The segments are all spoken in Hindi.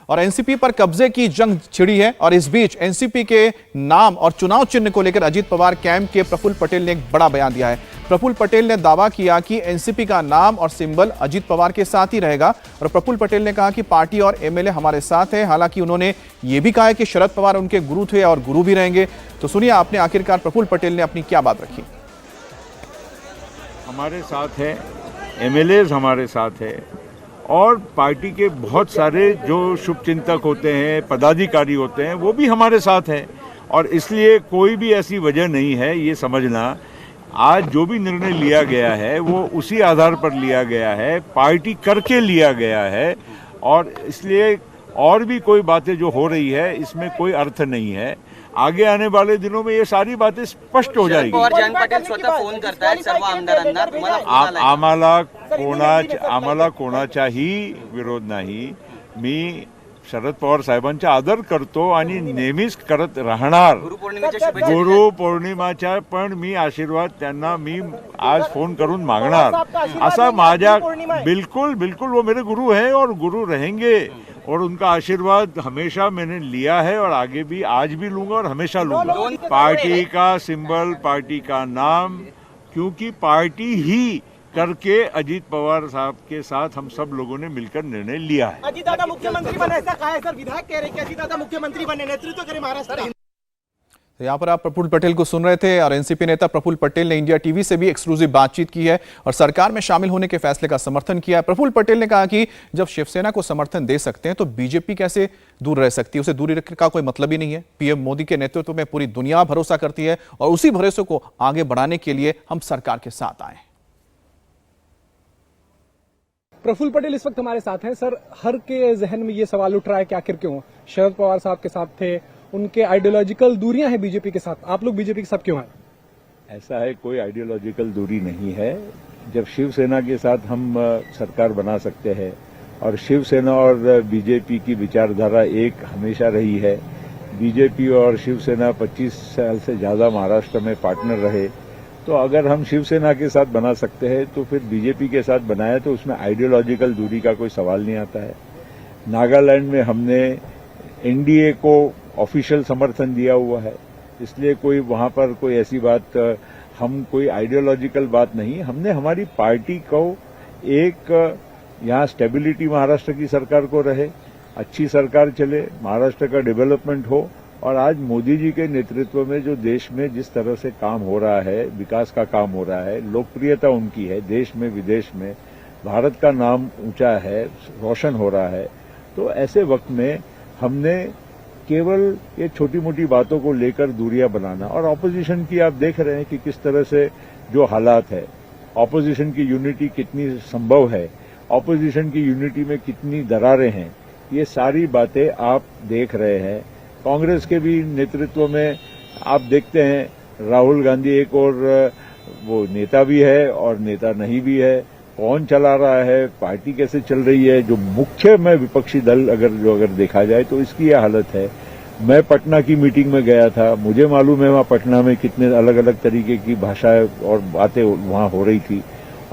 और एनसीपी पर कब्जे की जंग छिड़ी है। और इस बीच एनसीपी के नाम और चुनाव चिन्ह को लेकर अजीत पवार कैंप के प्रफुल्ल पटेल ने एक बड़ा बयान दिया है। प्रफुल्ल पटेल ने दावा किया कि एनसीपी का नाम और सिंबल अजीत पवार के साथ ही रहेगा। और प्रफुल्ल पटेल ने कहा कि पार्टी और एमएलए हमारे साथ है। हालांकि उन्होंने ये भी कहा है कि शरद पवार उनके गुरु थे और गुरु भी रहेंगे। तो सुनिए आपने आखिरकार प्रफुल्ल पटेल ने अपनी क्या बात रखी। हमारे साथ है, एमएलए हमारे साथ है और पार्टी के बहुत सारे जो शुभचिंतक होते हैं, पदाधिकारी होते हैं, वो भी हमारे साथ हैं। और इसलिए कोई भी ऐसी वजह नहीं है, ये समझना आज जो भी निर्णय लिया गया है वो उसी आधार पर लिया गया है, पार्टी करके लिया गया है। और इसलिए और भी कोई बातें जो हो रही है इसमें कोई अर्थ नहीं है। आगे आने वाले दिनों में ये सारी बातें स्पष्ट हो जाएगी। आम्हाला कोणाचाही विरोध नाही। मी शरद पवार साहेबांचा आदर करतो आणि नेहमीच करत राहणार। गुरुपौर्णिमाच्या पण मी आशीर्वाद त्यांना मी आज फोन करून मागणार। असा माझ्या बिल्कुल बिल्कुल वो मेरे गुरु हैं और गुरु रहेंगे और उनका आशीर्वाद हमेशा मैंने लिया है और आगे भी आज भी लूंगा और हमेशा लूंगा। पार्टी का सिंबल, पार्टी का नाम, क्योंकि पार्टी ही करके अजीत पवार साहब के साथ हम सब लोगों ने मिलकर निर्णय लिया है। अजीत दादा मुख्यमंत्री बने ऐसा कहा है सर, विधायक कह रहे हैं कि अजीत दादा मुख्यमंत्री बने, नेतृत्व करें महाराष्ट्र। तो यहाँ पर आप प्रफुल्ल पटेल को सुन रहे थे और एनसीपी नेता प्रफुल्ल पटेल ने इंडिया टीवी से भी एक्सक्लूसिव बातचीत की है और सरकार में शामिल होने के फैसले का समर्थन किया है। प्रफुल्ल पटेल ने कहा कि जब शिवसेना को समर्थन दे सकते हैं तो बीजेपी कैसे दूर रह सकती है, उसे दूरी रखने का कोई मतलब ही नहीं है। पीएम मोदी के नेतृत्व में पूरी दुनिया भरोसा करती है और उसी भरोसे को आगे बढ़ाने के लिए हम सरकार के साथ आए। प्रफुल्ल पटेल इस वक्त हमारे साथ हैं। सर, हर के जहन में ये सवाल उठ रहा है कि आखिर क्यों शरद पवार साहब के साथ थे, उनके आइडियोलॉजिकल दूरियां हैं बीजेपी के साथ, आप लोग बीजेपी के साथ क्यों हैं? ऐसा है, कोई आइडियोलॉजिकल दूरी नहीं है। जब शिवसेना के साथ हम सरकार बना सकते हैं और शिवसेना और बीजेपी की विचारधारा एक हमेशा रही है। बीजेपी और शिवसेना 25 साल से ज्यादा महाराष्ट्र में पार्टनर रहे, तो अगर हम शिवसेना के साथ बना सकते हैं तो फिर बीजेपी के साथ बनाया तो उसमें आइडियोलॉजिकल दूरी का कोई सवाल नहीं आता है। नागालैंड में हमने एनडीए को ऑफिशियल समर्थन दिया हुआ है, इसलिए कोई वहां पर कोई ऐसी बात, हम कोई आइडियोलॉजिकल बात नहीं, हमने हमारी पार्टी को एक यहाँ स्टेबिलिटी महाराष्ट्र की सरकार को रहे, अच्छी सरकार चले, महाराष्ट्र का डेवलपमेंट हो। और आज मोदी जी के नेतृत्व में जो देश में जिस तरह से काम हो रहा है, विकास का काम हो रहा है, लोकप्रियता उनकी है, देश में विदेश में भारत का नाम ऊंचा है, रोशन हो रहा है, तो ऐसे वक्त में हमने केवल ये छोटी मोटी बातों को लेकर दूरियां बनाना, और ऑपोजिशन की आप देख रहे हैं कि किस तरह से जो हालात है, ऑपोजिशन की यूनिटी कितनी संभव है, ऑपोजिशन की यूनिटी में कितनी दरारें हैं, ये सारी बातें आप देख रहे हैं। कांग्रेस के भी नेतृत्व में आप देखते हैं राहुल गांधी एक और वो नेता भी है और नेता नहीं भी है, कौन चला रहा है, पार्टी कैसे चल रही है, जो मुख्य में विपक्षी दल अगर देखा जाए तो इसकी यह हालत है। मैं पटना की मीटिंग में गया था, मुझे मालूम है वहां पटना में कितने अलग अलग तरीके की भाषाएं और बातें वहां हो रही थी।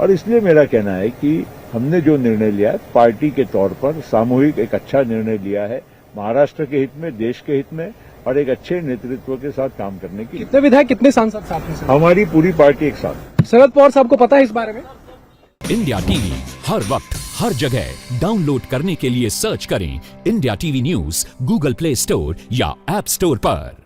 और इसलिए मेरा कहना है कि हमने जो निर्णय लिया है पार्टी के तौर पर सामूहिक एक अच्छा निर्णय लिया है, महाराष्ट्र के हित में, देश के हित में और एक अच्छे नेतृत्व के साथ काम करने की। कितने विधायक, कितने सांसद साथ में? हमारी पूरी पार्टी एक साथ। शरद पवार साहब को पता है इस बारे में? इंडिया टीवी हर वक्त हर जगह डाउनलोड करने के लिए सर्च करें India TV news Google play store या ऐप स्टोर पर।